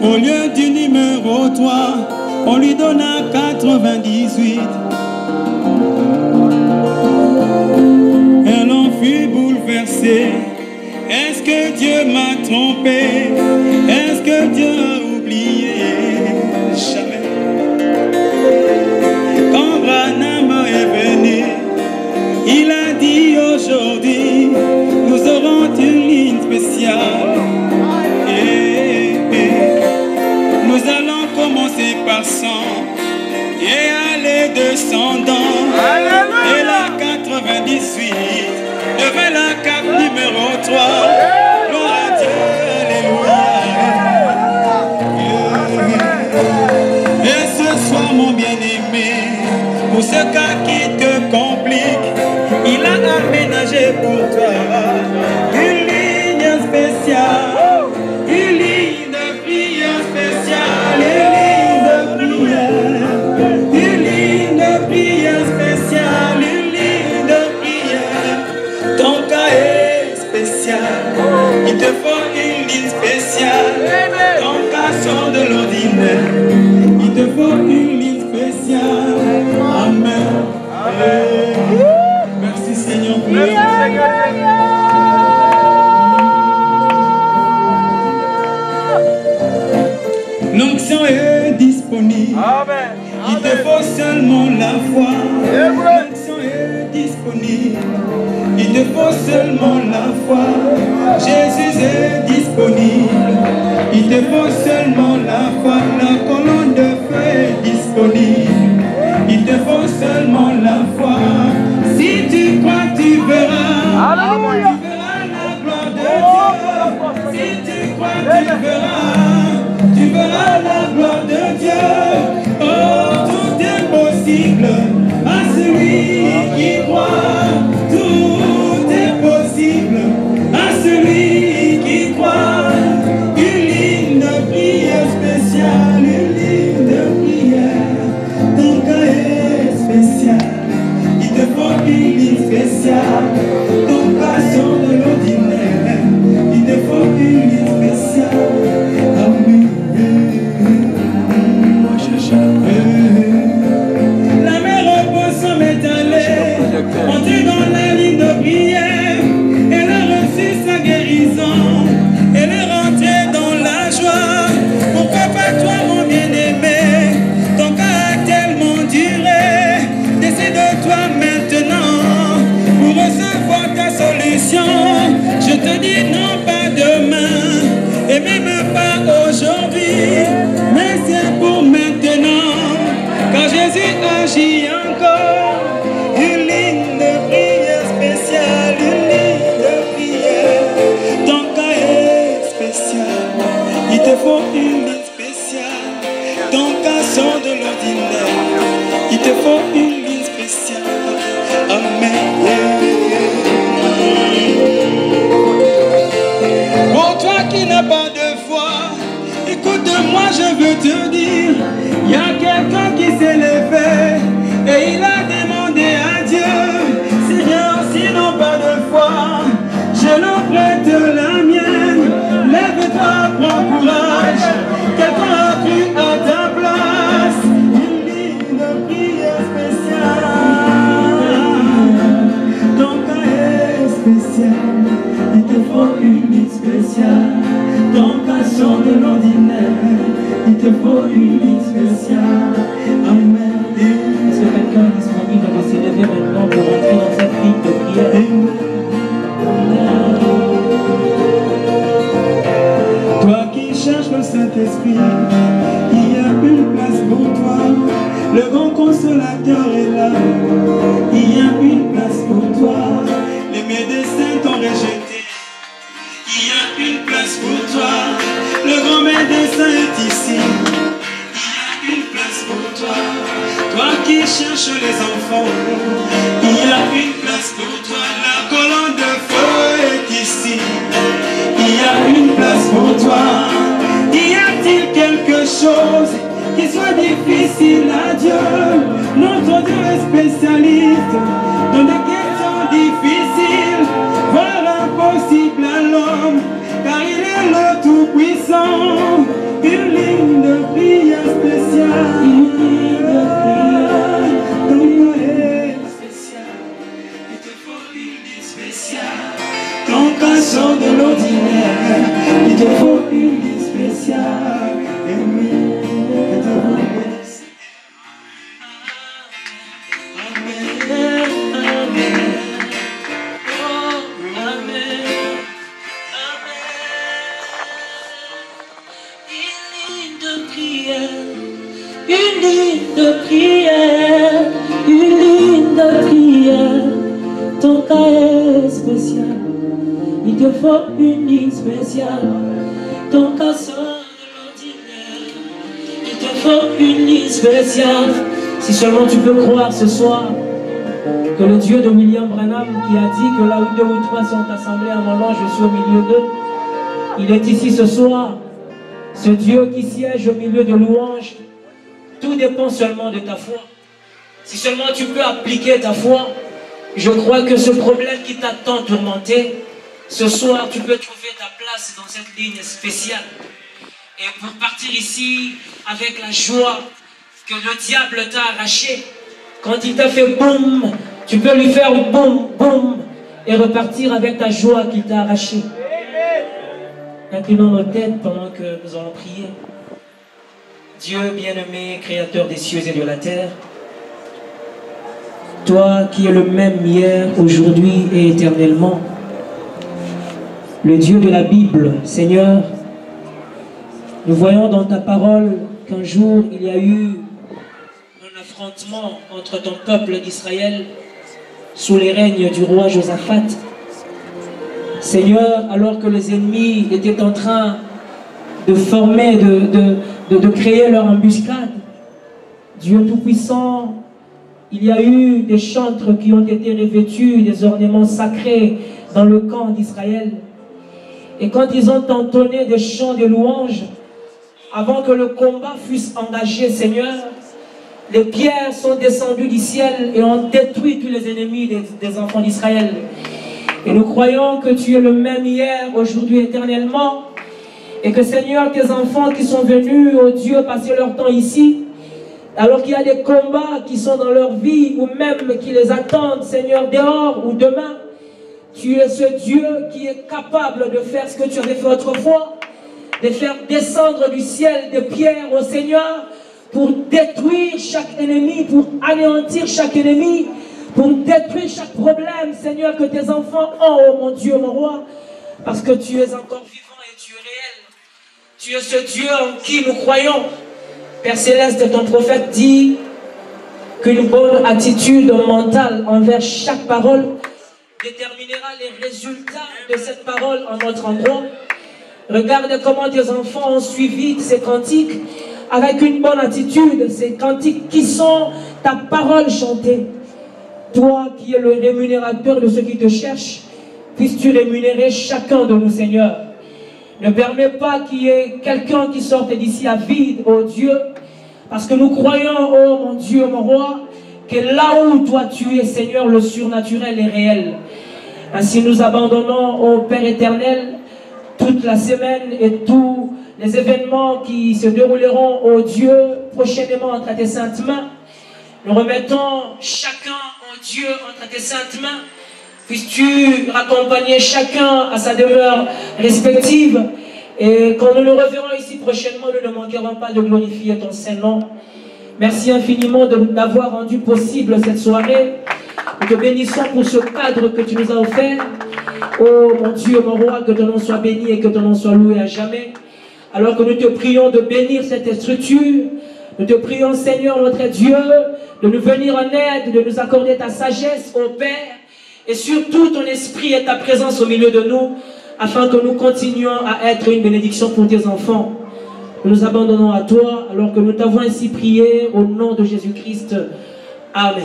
Au lieu du numéro 3, on lui donna 98. Elle en fut bouleversée. Est-ce que Dieu m'a trompé? Est-ce que Dieu a oublié? Jamais. Quand Branham est venu, il a dit aujourd'hui, nous aurons une ligne spéciale. Nous allons commencer par 100 et aller descendant. Et la 98 devait la cape numéro 3. Gloire à Dieu, alléluia. Et ce soir, mon bien-aimé, pour ce cas qui te complique, il a aménagé pour toi une ligne spéciale. Il te faut une ligne spéciale. Ton cas sort de l'ordinaire. Il te faut une ligne spéciale. Amen. Merci Seigneur. L'onction est disponible. Il te faut seulement la foi. L'onction est disponible. Il te faut seulement la foi. Jésus est disponible. Il te faut seulement la foi. La colonne de feu est disponible. Il te faut seulement la foi. Si tu crois, tu verras. Alléluia. Tu verras la gloire de Dieu. Si tu crois, tu verras. Tu verras la gloire de Dieu. Oh, tout est possible à celui qui croit. Tout est possible à celui qui croit. Une ligne de prière spéciale, une ligne de prière. Ton cas est spécial. Il te faut une ligne spéciale. Ton cas sort de l'ordinaire. Il te faut une ligne spéciale. Amen. La mer repose sans m'étaler. Entrer dans la ligne de prière. Elle a reçu sa guérison. Elle est rentrée dans la joie. Pourquoi pas toi, mon bien-aimé? Ton cas a tellement duré. Décide de toi maintenant pour recevoir ta solution. Je te dis non pas demain et même pas aujourd'hui, mais c'est pour maintenant. Quand Jésus agit encore, une ligne de prière spéciale, une ligne de prière. Ton cas est spécial, il te faut une ligne spéciale. Ton cas sort de l'ordinaire, il te faut une ligne spéciale. Amen. Pour toi qui n'as pas de foi, écoute-moi, je veux te dire, il y a quelqu'un qui s'est levé et il a demandé à Dieu, Seigneur, s'ils n'ont pas de foi, je leur prête la mienne. Lève-toi, prends courage, quelqu'un a cru à ta place. Une ligne de prière spéciale. Ton cas est spécial, il te faut une ligne spéciale. Ton cas sort de l'ordinaire, il te faut une ligne spéciale. Amen. Est-ce que quelqu'un est disponible à se lever maintenant pour entrer dans cette ligne de prière? Toi qui cherches le Saint-Esprit, il y a une place pour toi. Le grand consolateur est là. Il y a une place pour toi. Les médecins t'ont rejeté. Il y a une place pour toi. Le grand médecin est ici. Il y a une place pour toi. Toi qui cherches les enfants, il y a une place pour toi. La colonne de feu est ici. Il y a une place pour toi. Y a-t-il quelque chose qui soit difficile à Dieu? Notre Dieu est spécialiste dans des questions difficiles, voire impossibles à l'homme, car il est le Tout-Puissant, une ligne de prière spéciale. Une ligne de prière. Ton cas est spécial. Il te faut une ligne spéciale. Ton cas sort de l'ordinaire. Il te faut une ligne spéciale. Et oui, il te faut. Une ligne de prière, une ligne de prière. Ton cas est spécial. Il te faut une ligne spéciale. Ton cas sort de l'ordinaire. Il te faut une ligne spéciale. Si seulement tu peux croire ce soir que le Dieu de William Branham, qui a dit que là où 2 ou 3 sont assemblés à mon nom, je suis au milieu d'eux, il est ici ce soir. Ce Dieu qui siège au milieu de louanges. Tout dépend seulement de ta foi. Si seulement tu peux appliquer ta foi, je crois que ce problème qui t'a tant tourmenté, ce soir tu peux trouver ta place dans cette ligne spéciale. Et pour partir ici avec la joie que le diable t'a arraché, quand il t'a fait boum, tu peux lui faire boum, boum, et repartir avec ta joie qu'il t'a arraché. Inclinons nos têtes pendant que nous allons prier. Dieu bien-aimé, créateur des cieux et de la terre, toi qui es le même hier, aujourd'hui et éternellement, le Dieu de la Bible, Seigneur, nous voyons dans ta parole qu'un jour il y a eu un affrontement entre ton peuple d'Israël sous les règnes du roi Josaphat. Seigneur, alors que les ennemis étaient en train de former, de créer leur embuscade, Dieu Tout-Puissant, il y a eu des chantres qui ont été revêtus des ornements sacrés dans le camp d'Israël. Et quand ils ont entonné des chants de louanges, avant que le combat fût engagé, Seigneur, les pierres sont descendues du ciel et ont détruit tous les ennemis des enfants d'Israël. Et nous croyons que tu es le même hier, aujourd'hui, éternellement. Et que, Seigneur, tes enfants qui sont venus, oh Dieu, passer leur temps ici, alors qu'il y a des combats qui sont dans leur vie, ou même qui les attendent, Seigneur, dehors ou demain, tu es ce Dieu qui est capable de faire ce que tu avais fait autrefois, de faire descendre du ciel des pierres au Seigneur, pour détruire chaque ennemi, pour anéantir chaque ennemi, pour détruire chaque problème, Seigneur, que tes enfants ont, oh mon Dieu, mon roi, parce que tu es encore vivant et tu es réel. Tu es ce Dieu en qui nous croyons. Père Céleste, ton prophète dit qu'une bonne attitude mentale envers chaque parole déterminera les résultats de cette parole en notre endroit. Regarde comment tes enfants ont suivi ces cantiques avec une bonne attitude, ces cantiques qui sont ta parole chantée. Toi qui es le rémunérateur de ceux qui te cherchent, puisses-tu rémunérer chacun de nous, Seigneur. Ne permets pas qu'il y ait quelqu'un qui sorte d'ici à vide, oh Dieu, parce que nous croyons, oh mon Dieu, mon roi, que là où toi tu es, Seigneur, le surnaturel est réel. Ainsi nous abandonnons, ô Père éternel, toute la semaine et tous les événements qui se dérouleront, ô Dieu, prochainement entre tes saintes mains. Nous remettons chacun, ô Dieu, entre tes saintes mains. Puisses-tu raccompagner chacun à sa demeure respective. Et quand nous nous reverrons ici prochainement, nous ne manquerons pas de glorifier ton Saint-Nom. Merci infiniment de nous avoir rendu possible cette soirée. Nous te bénissons pour ce cadre que tu nous as offert. Oh mon Dieu, mon roi, que ton nom soit béni et que ton nom soit loué à jamais. Alors que nous te prions de bénir cette structure, nous te prions, Seigneur, notre Dieu, de nous venir en aide, de nous accorder ta sagesse, ô Père, et surtout ton esprit et ta présence au milieu de nous, afin que nous continuions à être une bénédiction pour tes enfants. Nous nous abandonnons à toi, alors que nous t'avons ainsi prié au nom de Jésus-Christ. Amen.